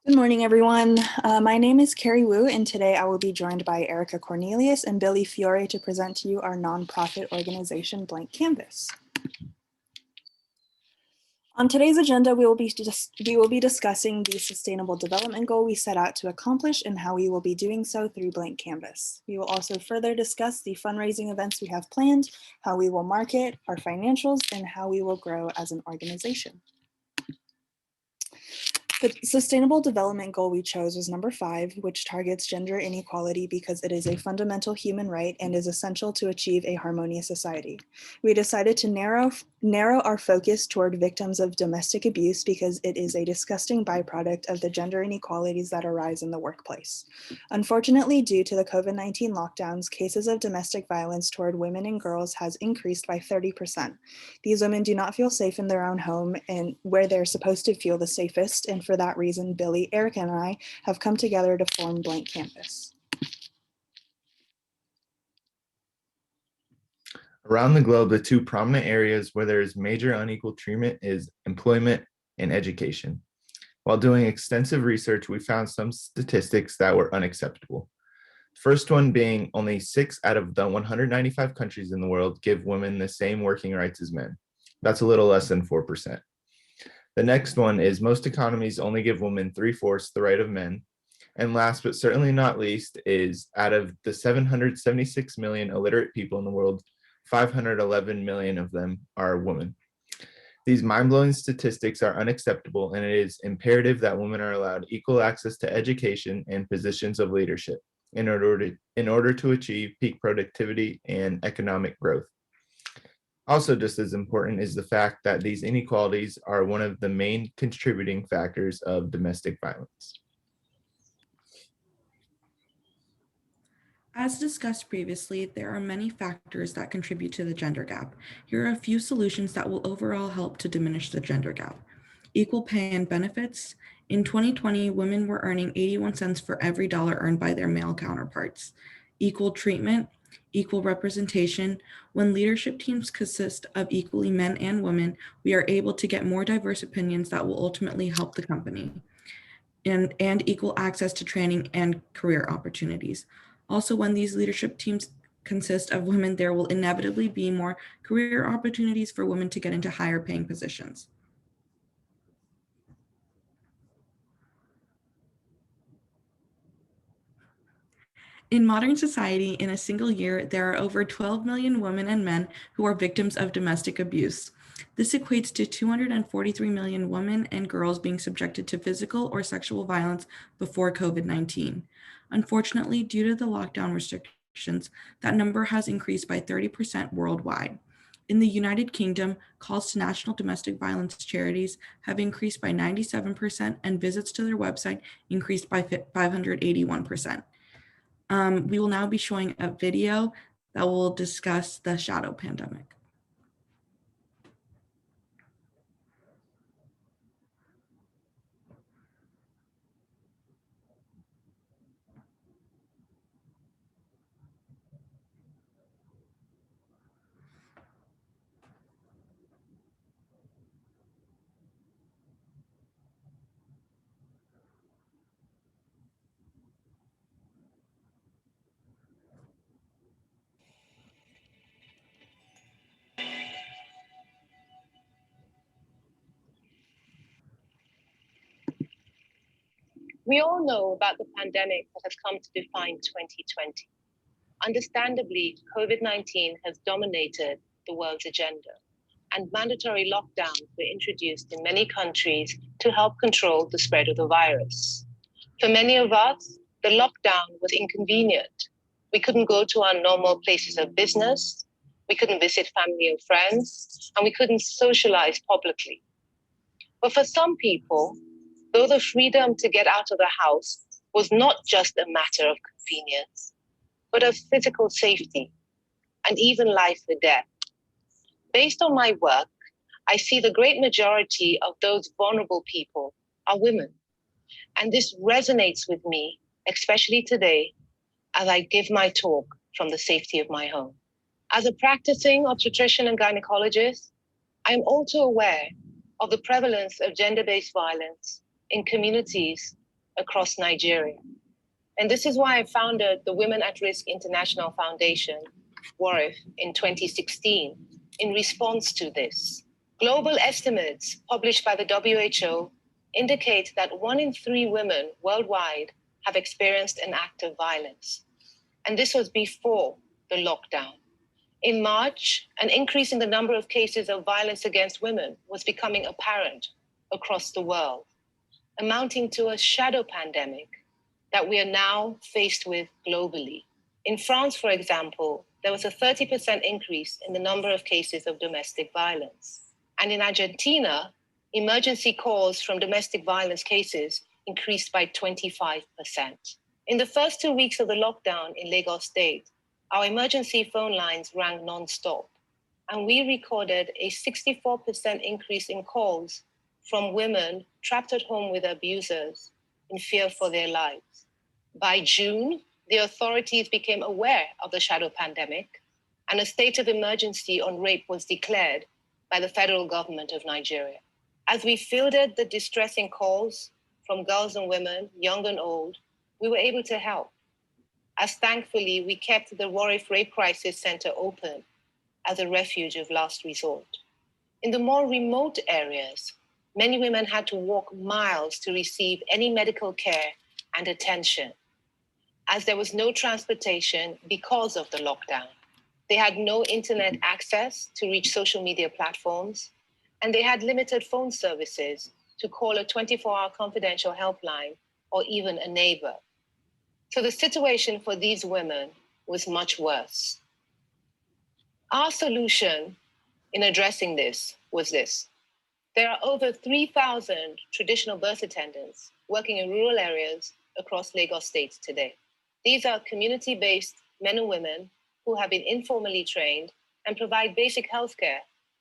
Good morning, everyone. My name is Carrie Wu, and today I will be joined by Erica Cornelius and Billy Fiore to present to you our nonprofit organization, Blank Canvas. On today's agenda, we will be discussing the sustainable development goal we set out to accomplish and how we will be doing so through Blank Canvas. We will also further discuss the fundraising events we have planned, how we will market, our financials, and how we will grow as an organization. The sustainable development goal we chose was number 5, which targets gender inequality because it is a fundamental human right and is essential to achieve a harmonious society. We decided to narrow our focus toward victims of domestic abuse because it is a disgusting byproduct of the gender inequalities that arise in the workplace. Unfortunately, due to the COVID-19 lockdowns, cases of domestic violence toward women and girls has increased by 30%. These women do not feel safe in their own home and where they're supposed to feel the safest, and for that reason, Billy, Erica, and I have come together to form Blank Canvas. Around the globe, the two prominent areas where there is major unequal treatment is employment and education. While doing extensive research, we found some statistics that were unacceptable. First one being only 6 out of the 195 countries in the world give women the same working rights as men. That's a little less than 4%. The next one is most economies only give women 3/4 the right of men. And last but certainly not least is out of the 776 million illiterate people in the world, 511 million of them are women. These mind-blowing statistics are unacceptable, and it is imperative that women are allowed equal access to education and positions of leadership in order to achieve peak productivity and economic growth. Also, just as important is the fact that these inequalities are one of the main contributing factors of domestic violence. As discussed previously, there are many factors that contribute to the gender gap. Here are a few solutions that will overall help to diminish the gender gap. Equal pay and benefits. In 2020, women were earning 81 cents for every dollar earned by their male counterparts. Equal treatment, equal representation. When leadership teams consist of equally men and women, we are able to get more diverse opinions that will ultimately help the company. And equal access to training and career opportunities. Also, when these leadership teams consist of women, there will inevitably be more career opportunities for women to get into higher paying positions. In modern society, in a single year, there are over 12 million women and men who are victims of domestic abuse. This equates to 243 million women and girls being subjected to physical or sexual violence before COVID-19. Unfortunately, due to the lockdown restrictions, that number has increased by 30% worldwide. In the United Kingdom, calls to national domestic violence charities have increased by 97% and visits to their website increased by 581%. We will now be showing a video that will discuss the shadow pandemic. We all know about the pandemic that has come to define 2020. Understandably, COVID-19 has dominated the world's agenda, and mandatory lockdowns were introduced in many countries to help control the spread of the virus. For many of us, the lockdown was inconvenient. We couldn't go to our normal places of business, we couldn't visit family or friends, and we couldn't socialize publicly. But for some people, though the freedom to get out of the house was not just a matter of convenience, but of physical safety and even life or death. Based on my work, I see the great majority of those vulnerable people are women. And this resonates with me, especially today, as I give my talk from the safety of my home. As a practicing obstetrician and gynecologist, I am also aware of the prevalence of gender-based violence in communities across Nigeria. And this is why I founded the Women at Risk International Foundation, WARIF, in 2016, in response to this. Global estimates published by the WHO indicate that 1 in 3 women worldwide have experienced an act of violence. And this was before the lockdown. In March, an increase in the number of cases of violence against women was becoming apparent across the world, amounting to a shadow pandemic that we are now faced with globally. In France, for example, there was a 30% increase in the number of cases of domestic violence. And in Argentina, emergency calls from domestic violence cases increased by 25%. In the first 2 weeks of the lockdown in Lagos State, our emergency phone lines rang nonstop, and we recorded a 64% increase in calls from women trapped at home with abusers in fear for their lives. By June, the authorities became aware of the shadow pandemic, and a state of emergency on rape was declared by the federal government of Nigeria. As we fielded the distressing calls from girls and women, young and old, we were able to help, as thankfully we kept the WARIF Rape Crisis Center open as a refuge of last resort. In the more remote areas, many women had to walk miles to receive any medical care and attention, as there was no transportation because of the lockdown. They had no internet access to reach social media platforms, and they had limited phone services to call a 24-hour confidential helpline or even a neighbor. So the situation for these women was much worse. Our solution in addressing this was this. There are over 3,000 traditional birth attendants working in rural areas across Lagos State today. These are community-based men and women who have been informally trained and provide basic healthcare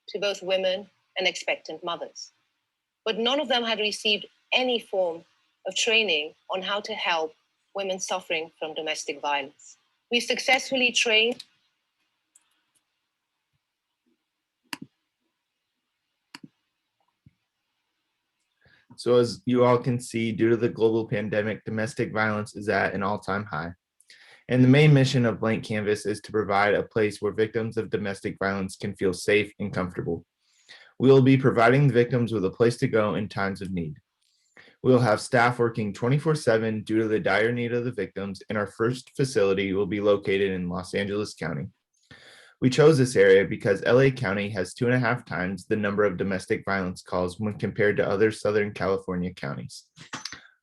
to both women and expectant mothers. But none of them had received any form of training on how to help women suffering from domestic violence. We successfully trained So as you all can see, due to the global pandemic, domestic violence is at an all-time high. And the main mission of Blank Canvas is to provide a place where victims of domestic violence can feel safe and comfortable. We will be providing the victims with a place to go in times of need. We will have staff working 24/7 due to the dire need of the victims, and our first facility will be located in Los Angeles County. We chose this area because LA County has 2.5 times the number of domestic violence calls when compared to other Southern California counties.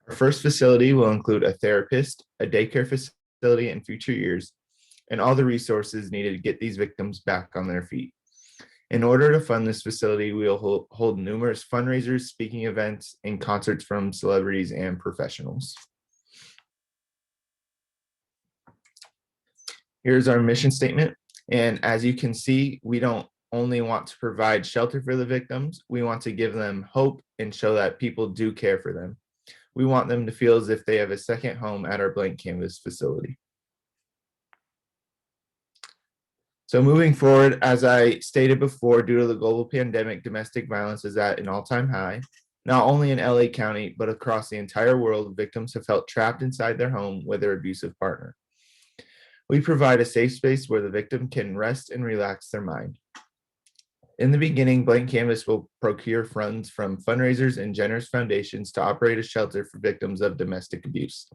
Our first facility will include a therapist, a daycare facility in future years, and all the resources needed to get these victims back on their feet. In order to fund this facility, we will hold numerous fundraisers, speaking events, and concerts from celebrities and professionals. Here's our mission statement. And as you can see, we don't only want to provide shelter for the victims, we want to give them hope and show that people do care for them. We want them to feel as if they have a second home at our Blank Canvas facility. So moving forward, as I stated before, due to the global pandemic, domestic violence is at an all-time high. Not only in LA County, but across the entire world, victims have felt trapped inside their home with their abusive partner. We provide a safe space where the victim can rest and relax their mind. In the beginning, Blank Canvas will procure funds from fundraisers and generous foundations to operate a shelter for victims of domestic abuse.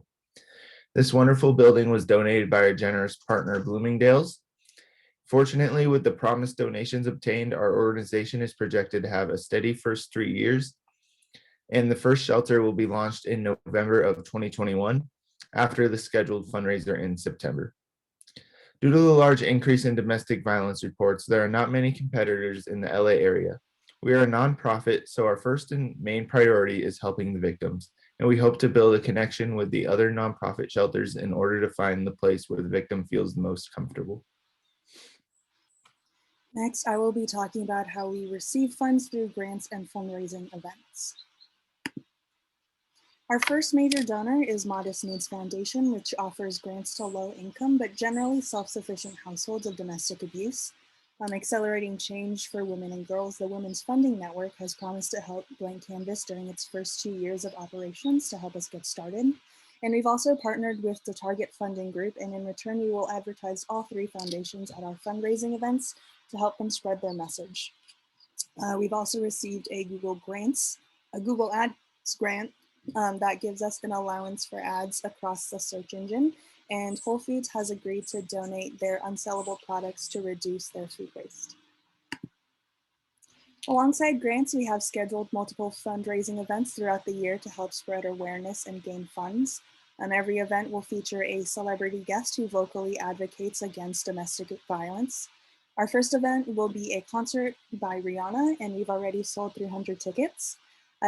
This wonderful building was donated by our generous partner, Bloomingdale's. Fortunately, with the promised donations obtained, our organization is projected to have a steady first 3 years, and the first shelter will be launched in November of 2021 after the scheduled fundraiser in September. Due to the large increase in domestic violence reports, there are not many competitors in the LA area. We are a nonprofit, so our first and main priority is helping the victims, and we hope to build a connection with the other nonprofit shelters in order to find the place where the victim feels the most comfortable. Next, I will be talking about how we receive funds through grants and fundraising events. Our first major donor is Modest Needs Foundation, which offers grants to low-income but generally self-sufficient households of domestic abuse. Accelerating change for women and girls, the Women's Funding Network has promised to help Blank Canvas during its first 2 years of operations to help us get started. And we've also partnered with the Target Funding Group, and in return, we will advertise all 3 foundations at our fundraising events to help them spread their message. We've also received a Google Ads grant that gives us an allowance for ads across the search engine, and Whole Foods has agreed to donate their unsellable products to reduce their food waste. Alongside grants, we have scheduled multiple fundraising events throughout the year to help spread awareness and gain funds. Every event will feature a celebrity guest who vocally advocates against domestic violence. Our first event will be a concert by Rihanna, and we've already sold 300 tickets.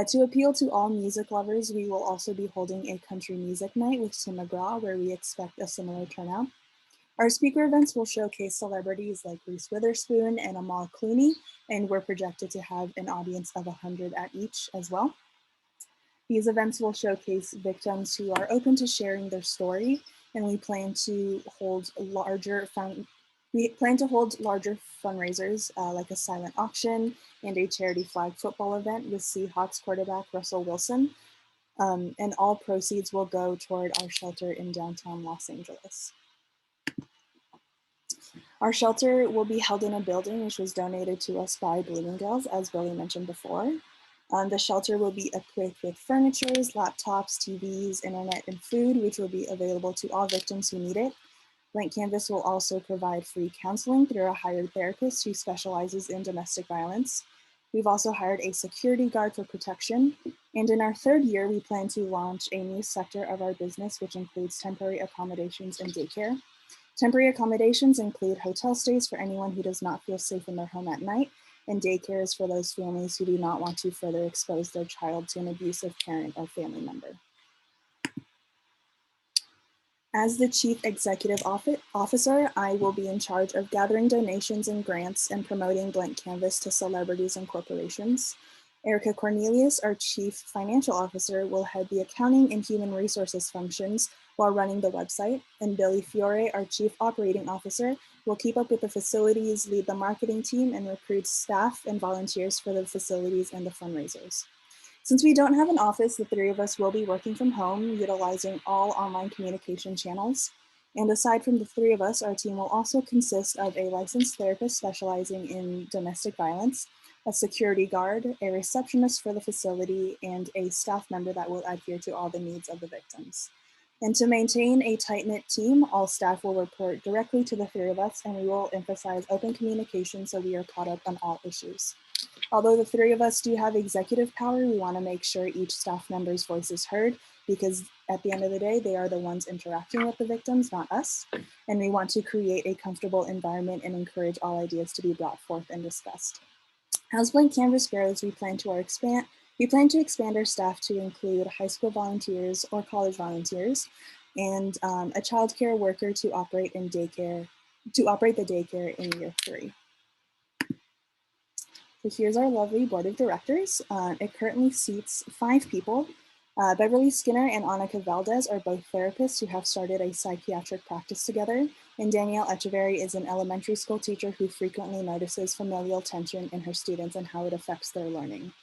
To appeal to all music lovers, we will also be holding a country music night with Tim McGraw, where we expect a similar turnout. Our speaker events will showcase celebrities like Reese Witherspoon and Amal Clooney, and we're projected to have an audience of 100 at each as well. These events will showcase victims who are open to sharing their story, and we plan to hold larger fundraisers like a silent auction and a charity flag football event with Seahawks quarterback Russell Wilson. And all proceeds will go toward our shelter in downtown Los Angeles. Our shelter will be held in a building which was donated to us by Bloomingdale's, as Billy mentioned before. The shelter will be equipped with furniture, laptops, TVs, internet, and food, which will be available to all victims who need it. Blank Canvas will also provide free counseling through a hired therapist who specializes in domestic violence. We've also hired a security guard for protection. And in our 3rd year, we plan to launch a new sector of our business, which includes temporary accommodations and daycare. Temporary accommodations include hotel stays for anyone who does not feel safe in their home at night, and daycare is for those families who do not want to further expose their child to an abusive parent or family member. As the Chief Executive Officer, I will be in charge of gathering donations and grants and promoting Blank Canvas to celebrities and corporations. Erica Cornelius, our Chief Financial Officer, will head the accounting and human resources functions while running the website, and Billy Fiore, our Chief Operating Officer, will keep up with the facilities, lead the marketing team, and recruit staff and volunteers for the facilities and the fundraisers. Since we don't have an office, the 3 of us will be working from home, utilizing all online communication channels. And aside from the 3 of us, our team will also consist of a licensed therapist specializing in domestic violence, a security guard, a receptionist for the facility, and a staff member that will adhere to all the needs of the victims. And to maintain a tight-knit team, all staff will report directly to the 3 of us, and we will emphasize open communication so we are caught up on all issues. Although the 3 of us do have executive power, we want to make sure each staff member's voice is heard, because at the end of the day, they are the ones interacting with the victims, not us. And we want to create a comfortable environment and encourage all ideas to be brought forth and discussed. As Blank Canvas grows, we plan to expand our staff to include high school volunteers or college volunteers, and a childcare worker to operate the daycare in year 3. So here's our lovely board of directors. It currently seats 5 people. Beverly Skinner and Annika Valdez are both therapists who have started a psychiatric practice together, and Danielle Echeverry is an elementary school teacher who frequently notices familial tension in her students and how it affects their learning.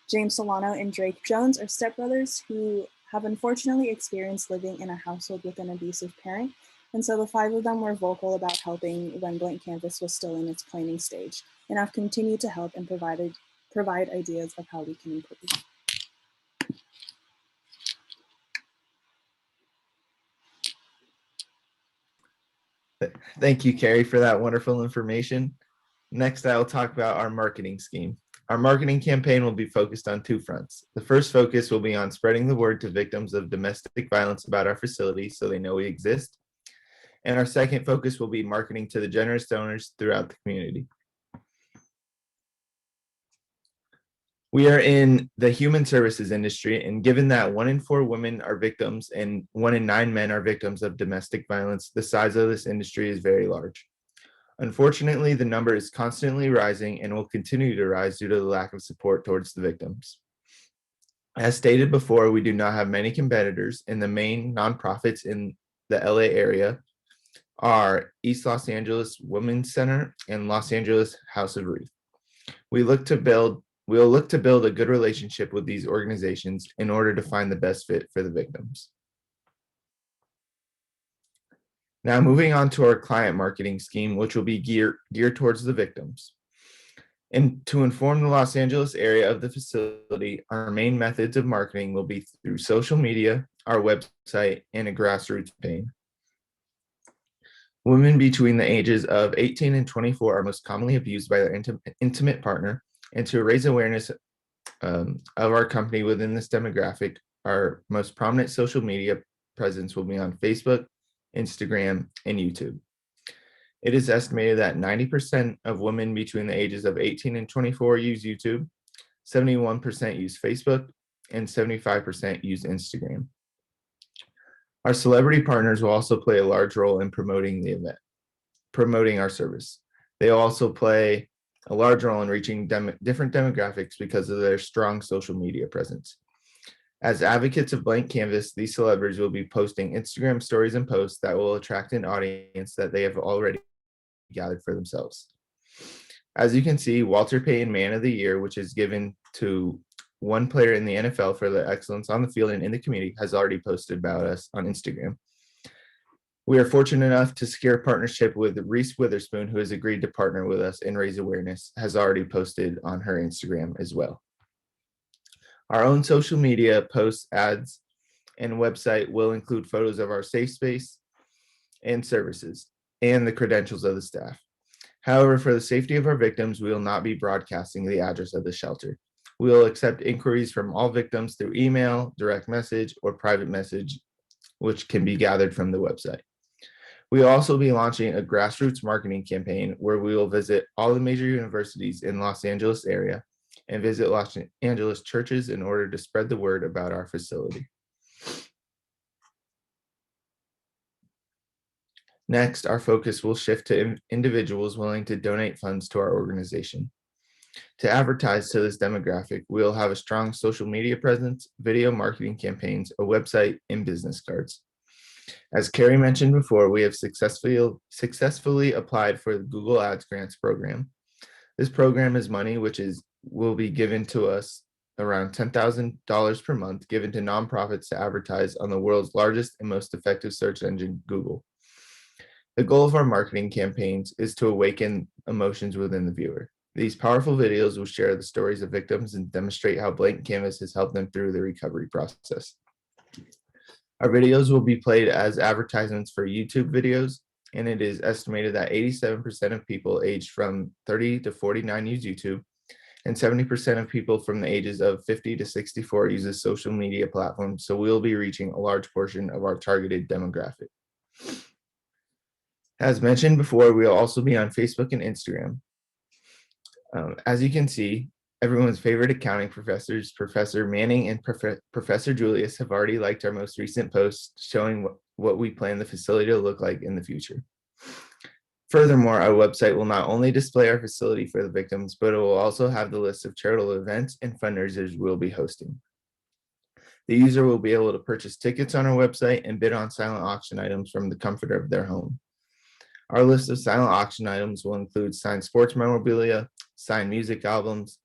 James Solano and Drake Jones are stepbrothers who have unfortunately experienced living in a household with an abusive parent, and so the 5 of them were vocal about helping when Blank Canvas was still in its planning stage, and have continued to help and provide ideas of how we can improve. Thank you, Carrie, for that wonderful information. Next, I will talk about our marketing scheme. Our marketing campaign will be focused on 2 fronts. The first focus will be on spreading the word to victims of domestic violence about our facility so they know we exist. And our second focus will be marketing to the generous donors throughout the community. We are in the human services industry, and given that 1 in 4 women are victims and 1 in 9 men are victims of domestic violence, the size of this industry is very large. Unfortunately, the number is constantly rising and will continue to rise due to the lack of support towards the victims. As stated before, we do not have many competitors, and the main nonprofits in the LA area are East Los Angeles Women's Center and Los Angeles House of Ruth. We'll look to build a good relationship with these organizations in order to find the best fit for the victims. Now moving on to our client marketing scheme, which will be geared towards the victims. And to inform the Los Angeles area of the facility, our main methods of marketing will be through social media, our website, and a grassroots campaign. Women between the ages of 18 and 24 are most commonly abused by their intimate partner. And to raise awareness of our company within this demographic, our most prominent social media presence will be on Facebook, Instagram, and YouTube. It is estimated that 90% of women between the ages of 18 and 24 use YouTube, 71% use Facebook, and 75% use Instagram. Our celebrity partners will also play a large role in promoting the event, promoting our service. They also play a large role in reaching different demographics because of their strong social media presence. As advocates of Blank Canvas, these celebrities will be posting Instagram stories and posts that will attract an audience that they have already gathered for themselves. As you can see, Walter Payton Man of the Year, which is given to one player in the NFL for their excellence on the field and in the community, has already posted about us on Instagram. We are fortunate enough to secure a partnership with Reese Witherspoon, who has agreed to partner with us and raise awareness, has already posted on her Instagram as well. Our own social media posts, ads, and website will include photos of our safe space and services and the credentials of the staff. However, for the safety of our victims, we will not be broadcasting the address of the shelter. We will accept inquiries from all victims through email, direct message, or private message, which can be gathered from the website. We will also be launching a grassroots marketing campaign where we will visit all the major universities in Los Angeles area and visit Los Angeles churches in order to spread the word about our facility. Next, our focus will shift to individuals willing to donate funds to our organization. To advertise to this demographic, we'll have a strong social media presence, video marketing campaigns, a website, and business cards. As Carrie mentioned before, we have successfully applied for the Google Ads Grants program. This program is money which will be given to us around $10,000 per month, given to nonprofits to advertise on the world's largest and most effective search engine, Google. The goal of our marketing campaigns is to awaken emotions within the viewer. These powerful videos will share the stories of victims and demonstrate how Blank Canvas has helped them through the recovery process. Our videos will be played as advertisements for YouTube videos, and it is estimated that 87% of people aged from 30 to 49 use YouTube, and 70% of people from the ages of 50 to 64 uses social media platforms, so we'll be reaching a large portion of our targeted demographic. As mentioned before, we'll also be on Facebook and Instagram. As you can see, everyone's favorite accounting professors, Professor Manning and Professor Julius, have already liked our most recent posts showing what we plan the facility to look like in the future. Furthermore, our website will not only display our facility for the victims, but it will also have the list of charitable events and fundraisers we'll be hosting. The user will be able to purchase tickets on our website and bid on silent auction items from the comfort of their home. Our list of silent auction items will include signed sports memorabilia, signed music albums,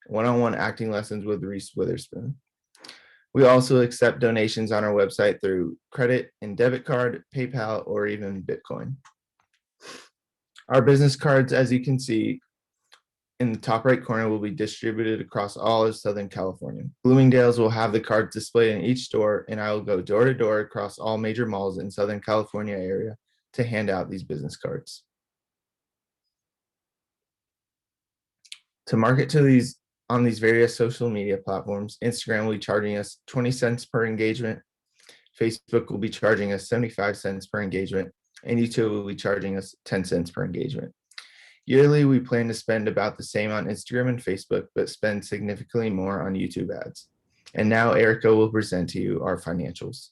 one-on-one acting lessons with Reese Witherspoon. We also accept donations on our website through credit and debit card, PayPal, or even Bitcoin. Our business cards, as you can see in the top right corner, will be distributed across all of Southern California. Bloomingdale's will have the cards displayed in each store, and I will go door to door across all major malls in Southern California area to hand out these business cards. To market to on these various social media platforms, Instagram will be charging us 20 cents per engagement, Facebook will be charging us 75 cents per engagement, and YouTube will be charging us 10 cents per engagement. Yearly, we plan to spend about the same on Instagram and Facebook, but spend significantly more on YouTube ads. And now Erica will present to you our financials.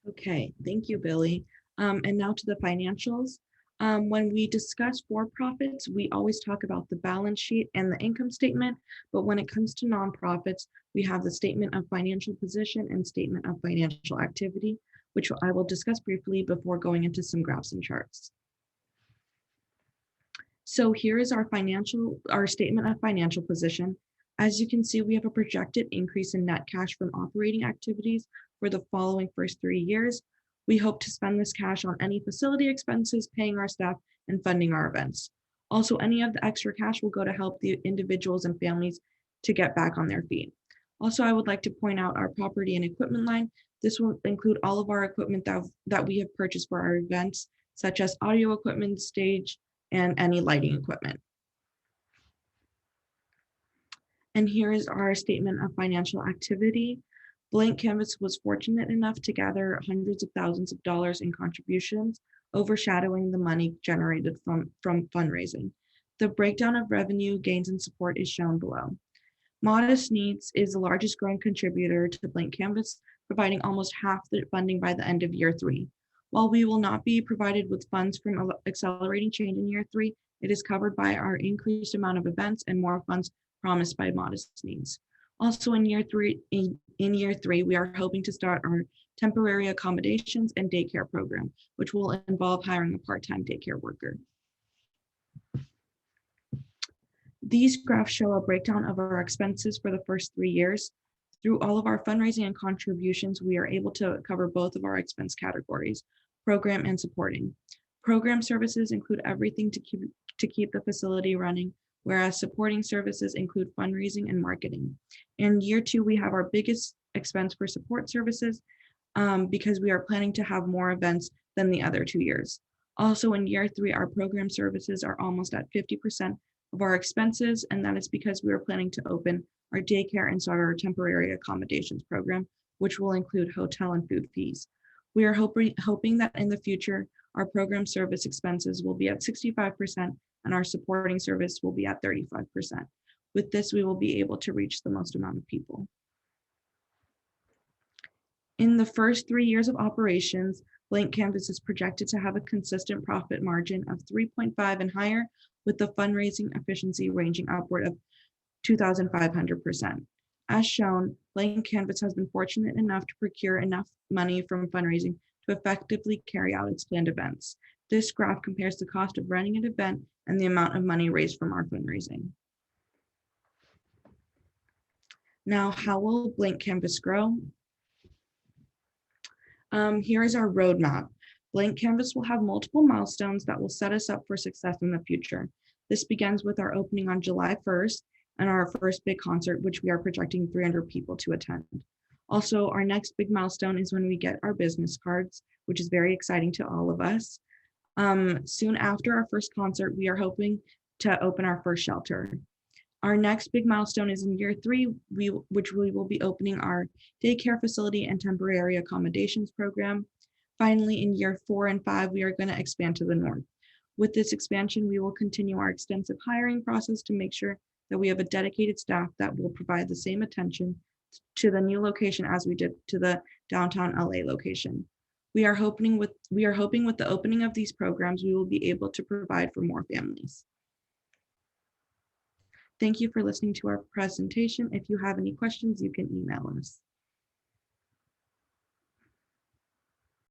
Okay, thank you, Billy. And now to the financials. When we discuss for-profits, we always talk about the balance sheet and the income statement, but when it comes to nonprofits, we have the statement of financial position and statement of financial activity. which I will discuss briefly before going into some graphs and charts. So here is our statement of financial position. As you can see, we have a projected increase in net cash from operating activities for the following first 3 years. We hope to spend this cash on any facility expenses, paying our staff, and funding our events. Also, any of the extra cash will go to help the individuals and families to get back on their feet. Also, I would like to point out our property and equipment line. This will include all of our equipment that we have purchased for our events, such as audio equipment, stage, and any lighting equipment. And here is our statement of financial activity. Blank Canvas was fortunate enough to gather hundreds of thousands of dollars in contributions, overshadowing the money generated from fundraising. The breakdown of revenue, gains, and support is shown below. Modest Needs is the largest growing contributor to Blank Canvas, providing almost half the funding by the end of year 3. While we will not be provided with funds from Accelerating Change in year 3, it is covered by our increased amount of events and more funds promised by Modest Needs. Also in year 3, we are hoping to start our temporary accommodations and daycare program, which will involve hiring a part-time daycare worker. These graphs show a breakdown of our expenses for the first 3 years. Through all of our fundraising and contributions, we are able to cover both of our expense categories, program and supporting. Program services include everything to keep the facility running, whereas supporting services include fundraising and marketing. In year 2, we have our biggest expense for support services because we are planning to have more events than the other 2 years. Also in year 3, our program services are almost at 50% of our expenses, and that is because we are planning to open our daycare and start our temporary accommodations program, which will include hotel and food fees. We are hoping that in the future, our program service expenses will be at 65% and our supporting service will be at 35%. With this, we will be able to reach the most amount of people. In the first 3 years of operations, Blank Canvas is projected to have a consistent profit margin of 3.5 and higher, with the fundraising efficiency ranging upward of 2,500%. As shown, Blank Canvas has been fortunate enough to procure enough money from fundraising to effectively carry out its planned events. This graph compares the cost of running an event and the amount of money raised from our fundraising. Now, how will Blank Canvas grow? Here is our roadmap. Blank Canvas will have multiple milestones that will set us up for success in the future. This begins with our opening on July 1st and our first big concert, which we are projecting 300 people to attend. Also, our next big milestone is when we get our business cards, which is very exciting to all of us. Soon after our first concert, we are hoping to open our first shelter. Our next big milestone is in year 3, which we will be opening our daycare facility and temporary accommodations program. Finally, in year 4 and 5, we are going to expand to the north. With this expansion, we will continue our extensive hiring process to make sure that we have a dedicated staff that will provide the same attention to the new location as we did to the downtown LA location. We are hoping with the opening of these programs, we will be able to provide for more families. Thank you for listening to our presentation. If you have any questions, you can email us.